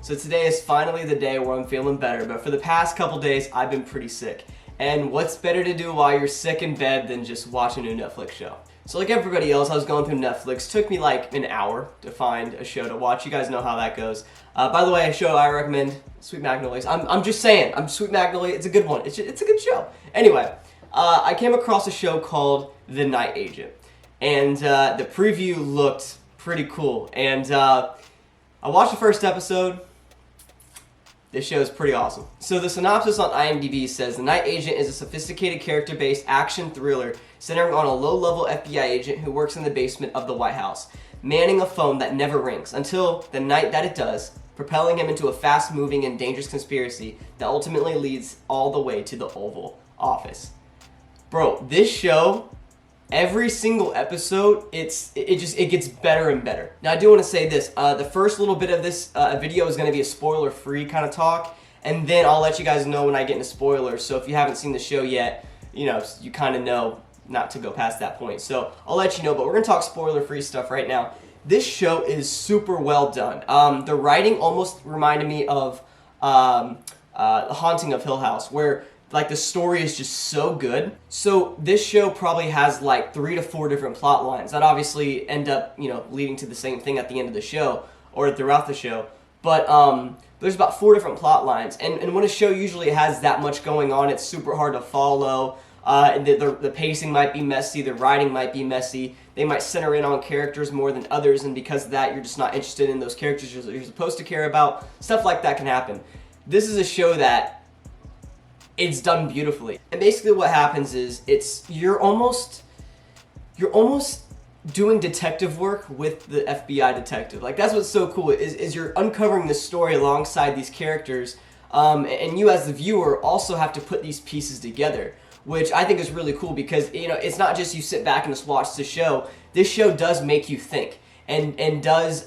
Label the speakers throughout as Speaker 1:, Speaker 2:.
Speaker 1: So today is finally the day where I'm feeling better, but for the past couple days I've been pretty sick. And what's better to do while you're sick in bed than just watch a new Netflix show? So like everybody else, I was going through Netflix. Took me like an hour to find a show to watch. You guys know how that goes. By the way, a show I recommend, Sweet Magnolias. I'm just saying, Sweet Magnolia. It's a good one. It's a good show. Anyway, I came across a show called The Night Agent. And the preview looked pretty cool. And I watched the first episode. This show is pretty awesome. So the synopsis on IMDb says, The Night Agent is a sophisticated character-based action thriller centering on a low-level FBI agent who works in the basement of the White House, manning a phone that never rings until the night that it does, propelling him into a fast-moving and dangerous conspiracy that ultimately leads all the way to the Oval Office. Bro, this show, every single episode, it gets better and better. Now I do want to say this, the first little bit of this video is going to be a spoiler-free kind of talk, and then I'll let you guys know when I get into spoilers, so if you haven't seen the show yet, you kind of know not to go past that point. So I'll let you know, but we're going to talk spoiler-free stuff right now. This show is super well done. The writing almost reminded me of The Haunting of Hill House, where like the story is just so good. So this show probably has like 3 to 4 different plot lines that obviously end up, leading to the same thing at the end of the show or throughout the show. But there's about 4 different plot lines, and when a show usually has that much going on, it's super hard to follow. The pacing might be messy, the writing might be messy. They might center in on characters more than others, and because of that, you're just not interested in those characters you're supposed to care about. Stuff like that can happen. This is a show that it's done beautifully. And basically what happens is you're almost doing detective work with the FBI detective. Like that's what's so cool is you're uncovering the story alongside these characters, and you as the viewer also have to put these pieces together, which I think is really cool because it's not just you sit back and just watch the show. This show does make you think and does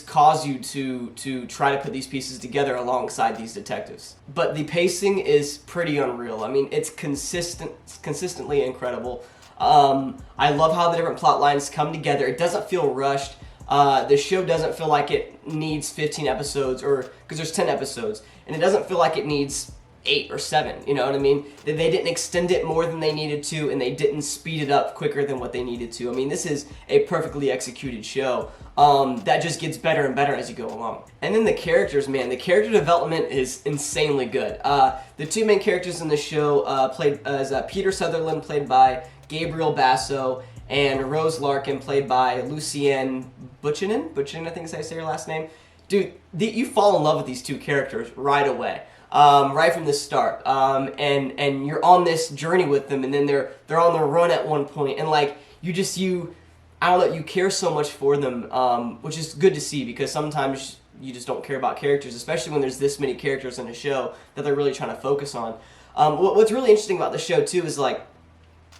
Speaker 1: cause you to try to put these pieces together alongside these detectives. But the pacing is pretty unreal. I mean, it's consistently incredible. I love how the different plot lines come together. It doesn't feel rushed. The show doesn't feel like it needs 15 episodes, because there's 10 episodes, and it doesn't feel like it needs 8 or 7, you know what I mean? They didn't extend it more than they needed to, and they didn't speed it up quicker than what they needed to. I mean, this is a perfectly executed show that just gets better and better as you go along. And then the characters, man, the character development is insanely good. The 2 main characters in the show played as Peter Sutherland, played by Gabriel Basso, and Rose Larkin, played by Lucienne Buchanan, I think is how you say her last name. Dude, you fall in love with these 2 characters right away. Right from the start, and you're on this journey with them, and then they're on the run at one point, and like I don't know, you care so much for them, which is good to see because sometimes you just don't care about characters, especially when there's this many characters in a show that they're really trying to focus on. What's really interesting about the show too is like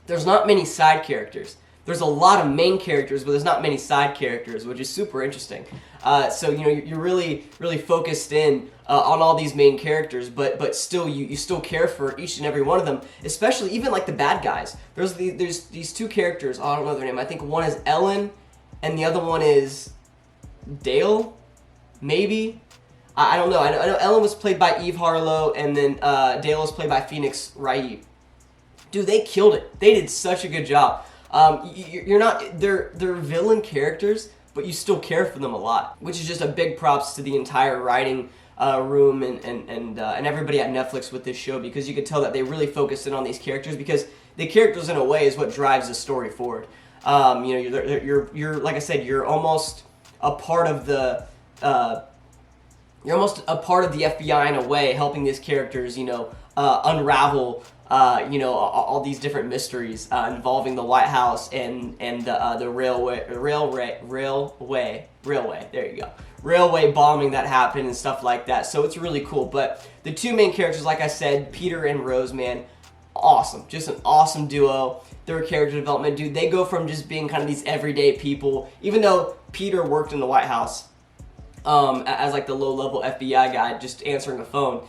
Speaker 1: there's not many side characters. There's a lot of main characters, but there's not many side characters, which is super interesting. So you're really focused in on all these main characters, but still you still care for each and every one of them, especially even like the bad guys. There's these 2 characters. I don't know their name. I think one is Ellen, and the other one is Dale, maybe. I don't know. I know Ellen was played by Eve Harlow, and then Dale was played by Phoenix Wright. Dude, they killed it. They did such a good job. They're villain characters, but you still care for them a lot, which is just a big props to the entire writing room and everybody at Netflix with this show, because you could tell that they really focused in on these characters, because the characters in a way is what drives the story forward. You're like I said, you're almost a part of the FBI in a way, helping these characters unravel all these different mysteries involving the White House and the railway bombing that happened and stuff like that. So it's really cool. But the 2 main characters, like I said, Peter and Rose, man, awesome. Just an awesome duo. Their character development, dude, they go from just being kind of these everyday people, even though Peter worked in the White House as like the low-level FBI guy just answering a phone.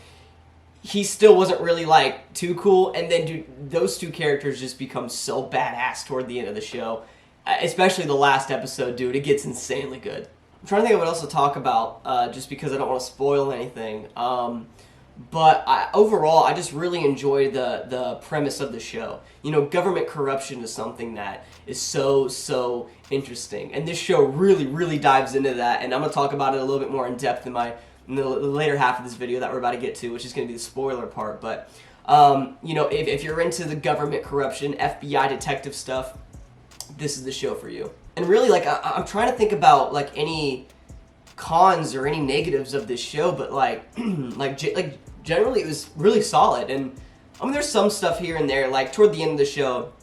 Speaker 1: He still wasn't really like too cool, and then dude, those 2 characters just become so badass toward the end of the show, especially the last episode, dude. It gets insanely good. I'm trying to think of what else to talk about, just because I don't want to spoil anything. But overall, I just really enjoyed the premise of the show. You know, government corruption is something that is so interesting, and this show really dives into that. And I'm gonna talk about it a little bit more in depth in the later half of this video that we're about to get to, which is gonna be the spoiler part. But you know, if you're into the government corruption, FBI detective stuff, this is the show for you. And really, like, I'm trying to think about like any cons or any negatives of this show, but like generally it was really solid. And I mean, there's some stuff here and there, like toward the end of the show,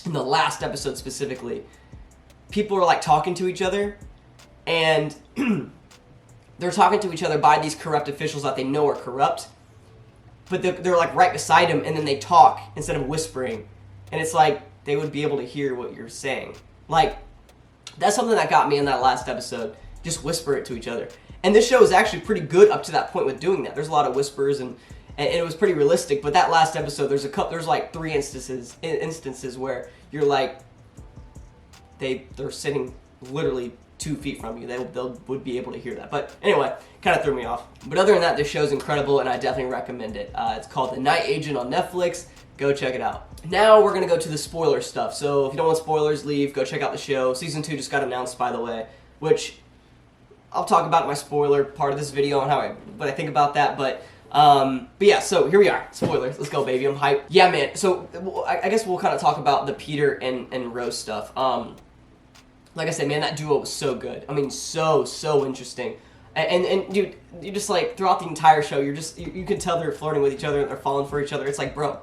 Speaker 1: in the last episode specifically, people are like talking to each other, and they're talking to each other by these corrupt officials that they know are corrupt, but they're like right beside them, and then they talk instead of whispering, and it's like they would be able to hear what you're saying. Like, that's something that got me in that last episode. Just whisper it to each other. And this show is actually pretty good up to that point with doing that. There's a lot of whispers, and it was pretty realistic. But that last episode, there's like 3 instances where you're like, they're sitting literally 2 feet from you. They would be able to hear that. But anyway, kind of threw me off. But other than that, this show's incredible, and I definitely recommend it. It's called The Night Agent on Netflix. Go check it out. Now we're going to go to the spoiler stuff. So if you don't want spoilers, leave. Go check out the show. Season 2 just got announced, by the way, which I'll talk about in my spoiler part of this video and what I think about that. But yeah, so here we are. Spoilers. Let's go, baby. I'm hyped. Yeah, man. So I guess we'll kind of talk about the Peter and Rose stuff. Like I said, man, that duo was so good. I mean, so interesting. And dude, you just like throughout the entire show, you can tell they're flirting with each other and they're falling for each other. It's like, bro,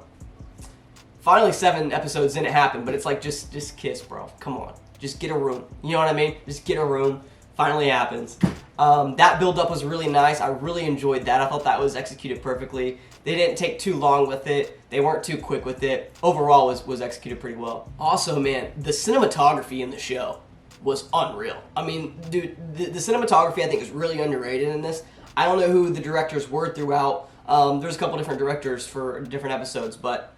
Speaker 1: finally 7 episodes didn't happen, but it's like just kiss, bro. Come on, just get a room. You know what I mean? Just get a room. Finally happens. That build up was really nice. I really enjoyed that. I thought that was executed perfectly. They didn't take too long with it. They weren't too quick with it. Overall, was executed pretty well. Also, man, the cinematography in the show was unreal. I mean, dude, the cinematography I think is really underrated in this. I don't know who the directors were throughout. There's a couple different directors for different episodes, but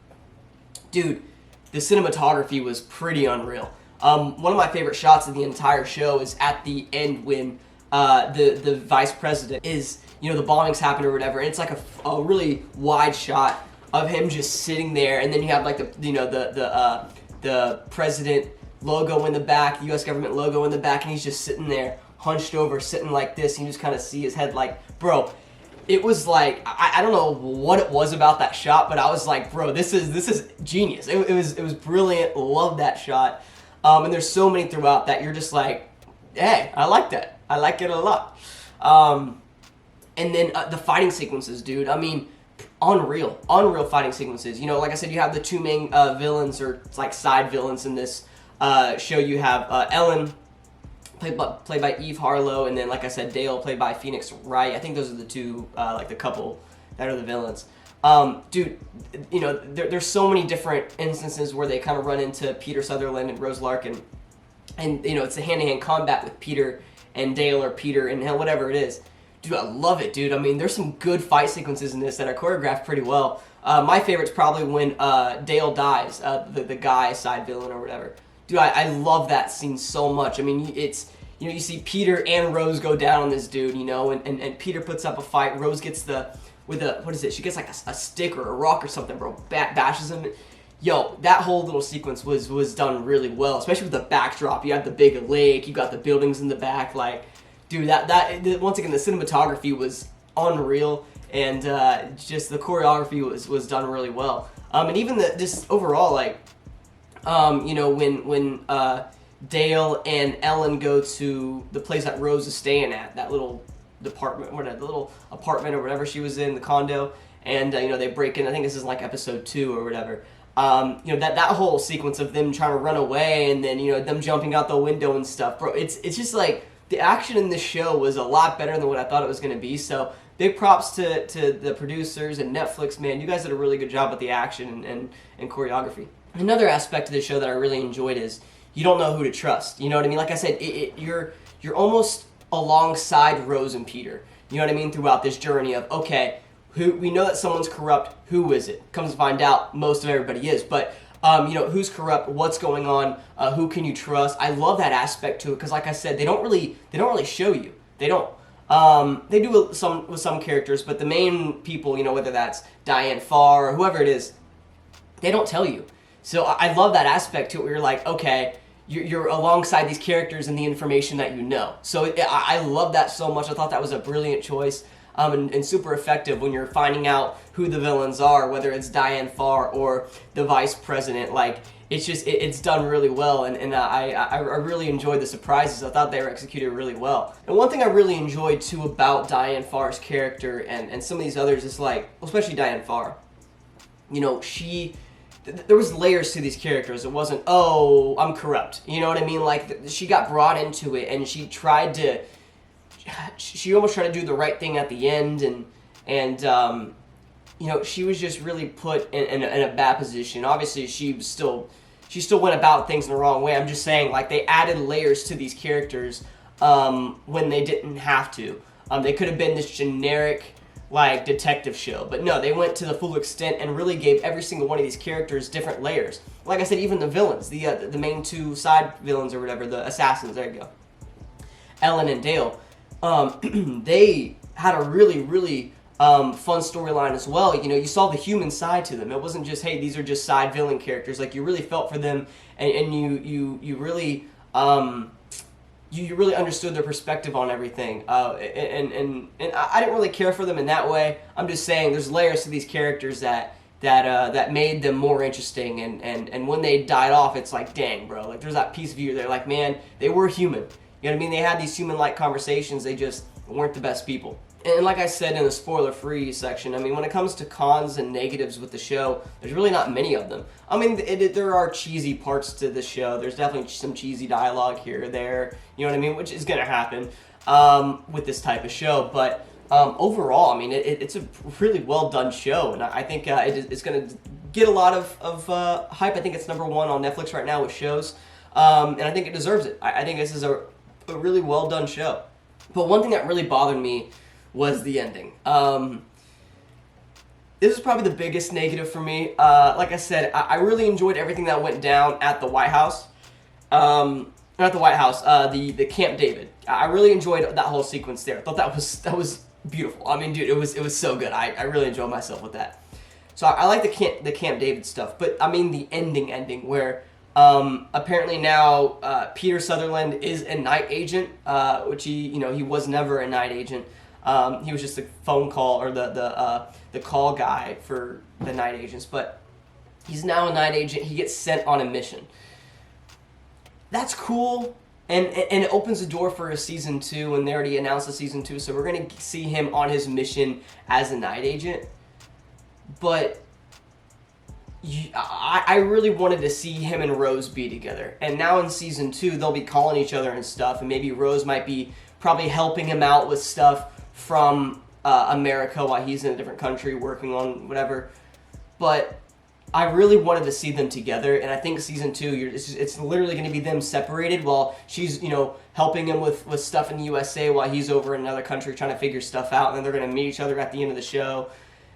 Speaker 1: dude, the cinematography was pretty unreal. One of my favorite shots of the entire show is at the end when the vice president is, you know, the bombings happen or whatever, and it's like a really wide shot of him just sitting there, and then you have like the president logo in the back, the U.S. government logo in the back, and he's just sitting there, hunched over, sitting like this, and you just kind of see his head. Like, bro, it was like, I don't know what it was about that shot, but I was like, bro, this is genius. It was brilliant. Love that shot. And there's so many throughout that you're just like, hey, I like that. I like it a lot. And then the fighting sequences, dude. I mean, unreal fighting sequences. You know, like I said, you have the 2 main villains, or it's like side villains in this show. You have Ellen, played by Eve Harlow, and then, like I said, Dale, played by Phoenix Wright. I think those are the 2, like the couple that are the villains. Dude, you know, there's so many different instances where they kind of run into Peter Sutherland and Rose Larkin, and you know, it's a hand-to-hand combat with Peter and Dale, or Peter and whatever it is. Dude, I love it, dude. I mean, there's some good fight sequences in this that are choreographed pretty well. My favorite's probably when Dale dies, the guy side villain or whatever. Dude, I love that scene so much. I mean, it's, you know, you see Peter and Rose go down on this dude, you know, and Peter puts up a fight. Rose gets what is it? She gets like a stick or a rock or something, bro. Bashes him. Yo, that whole little sequence was done really well, especially with the backdrop. You have the big lake, you got the buildings in the back. Like, dude, that once again, the cinematography was unreal, and just the choreography was done really well. And even just overall, like, you know, when Dale and Ellen go to the place that Rose is staying at, that little apartment or whatever she was in, the condo, and you know, they break in. I think this is like episode 2 or whatever. You know, that whole sequence of them trying to run away, and then, you know, them jumping out the window and stuff, bro. It's just like, the action in this show was a lot better than what I thought it was going to be. So big props to the producers and Netflix, man. You guys did a really good job with the action and choreography. Another aspect of the show that I really enjoyed is you don't know who to trust. You know what I mean? Like I said, you're almost alongside Rose and Peter. You know what I mean? Throughout this journey of, okay, we know that someone's corrupt. Who is it? Comes to find out, most of everybody is. But Who's corrupt, what's going on, who can you trust. I love that aspect to it because, like I said, they don't really show you. They don't. They do with some characters, but the main people, whether that's Diane Farr or whoever it is, they don't tell you. So I love that aspect to it where you're like, okay, you're alongside these characters and the information that you know. So I love that so much. I thought that was a brilliant choice and super effective when you're finding out who the villains are, whether it's Diane Farr or the vice president. Like, it's just, it's done really well, and I really enjoyed the surprises. I thought they were executed really well. And one thing I really enjoyed, too, about Diane Farr's character and some of these others is, like, especially Diane Farr, there was layers to these characters. It wasn't, oh, I'm corrupt. You know what I mean? Like, she got brought into it, and she almost tried to do the right thing at the end, and she was just really put in a bad position. Obviously, she still went about things in the wrong way. I'm just saying, like, they added layers to these characters when they didn't have to. They could have been this generic, like, detective show, but no, they went to the full extent and really gave every single one of these characters different layers. Like I said, even the villains, the main two side villains or whatever, the assassins, there you go, Ellen and Dale, they had a really, really fun storyline as well. You saw the human side to them. It wasn't just, hey, these are just side villain characters. Like, you really felt for them, and you really you really understood their perspective on everything. And I didn't really care for them in that way. I'm just saying there's layers to these characters that made them more interesting. And when they died off, it's like, dang, bro. Like, there's that piece of you. They're like, man, they were human. You know what I mean? They had these human-like conversations. They just weren't the best people. And like I said in the spoiler-free section, I mean, when it comes to cons and negatives with the show, there's really not many of them. I mean, there are cheesy parts to the show. There's definitely some cheesy dialogue here or there, you know what I mean, which is going to happen with this type of show. But overall, I mean, it's a really well-done show, and I think it's going to get a lot of hype. I think it's #1 on Netflix right now with shows, and I think it deserves it. I think this is a really well-done show. But one thing that really bothered me was the ending. This is probably the biggest negative for me. Like I said, I really enjoyed everything that went down at the White House. Not the White House, the Camp David. I really enjoyed that whole sequence there. I thought that was beautiful. I mean, dude, it was so good. I really enjoyed myself with that. So I like the Camp David stuff, but I mean the ending where apparently now Peter Sutherland is a night agent, which he was never a night agent. He was just a phone call or the call guy for the night agents, but he's now a night agent. He gets sent on a mission. That's cool, and it opens the door for a season 2, and they already announced a season 2, so we're gonna see him on his mission as a night agent. But I really wanted to see him and Rose be together, and now in season 2 they'll be calling each other and stuff, and maybe Rose might be probably helping him out with stuff from America while he's in a different country working on whatever. But I really wanted to see them together, and I think season 2, it's literally going to be them separated while she's helping him with stuff in the USA while he's over in another country trying to figure stuff out, and then they're going to meet each other at the end of the show.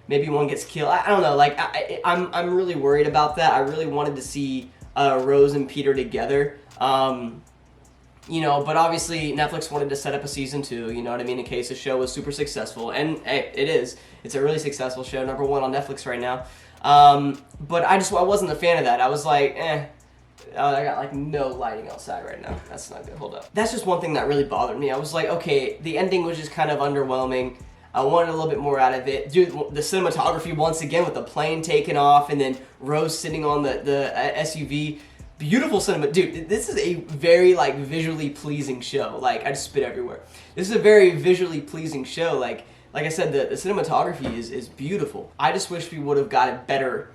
Speaker 1: Maybe one gets killed. I don't know. Like, I'm really worried about that. I really wanted to see Rose and Peter together. But obviously Netflix wanted to set up a season 2, you know what I mean, in case the show was super successful, and hey, it is. It's a really successful show, #1 on Netflix right now. But I wasn't a fan of that. I was like, I got like no lighting outside right now. That's not good. Hold up. That's just one thing that really bothered me. I was like, okay, the ending was just kind of underwhelming. I wanted a little bit more out of it. Dude, the cinematography once again with the plane taking off and then Rose sitting on the SUV. Beautiful cinema. Dude, this is a very, like, visually pleasing show. Like, I just spit everywhere. This is a very visually pleasing show. Like I said, the cinematography is beautiful. I just wish we would have got a better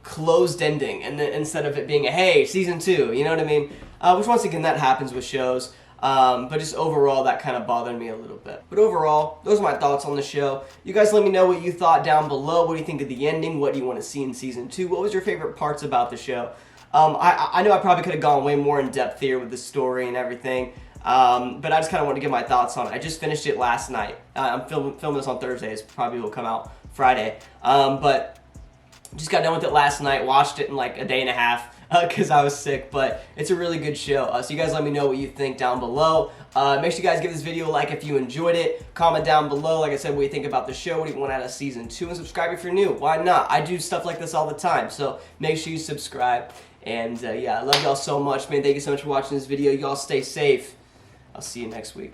Speaker 1: closed ending and then instead of it being a, hey, season 2, you know what I mean? Which, once again, that happens with shows. But just overall, that kind of bothered me a little bit. But overall, those are my thoughts on the show. You guys let me know what you thought down below. What do you think of the ending? What do you want to see in season 2? What was your favorite parts about the show? I know I probably could have gone way more in depth here with the story and everything, but I just kind of want to give my thoughts on it. I just finished it last night. I'm filming this on Thursday. It probably will come out Friday. But Just got done with it last night. Watched it in like a day and a half because I was sick. But it's a really good show. So you guys let me know what you think down below. Make sure you guys give this video a like if you enjoyed it. Comment down below, like I said, what you think about the show. What do you want out of season 2? And subscribe if you're new. Why not? I do stuff like this all the time. So make sure you subscribe. And yeah, I love y'all so much, man. Thank you so much for watching this video. Y'all stay safe. I'll see you next week.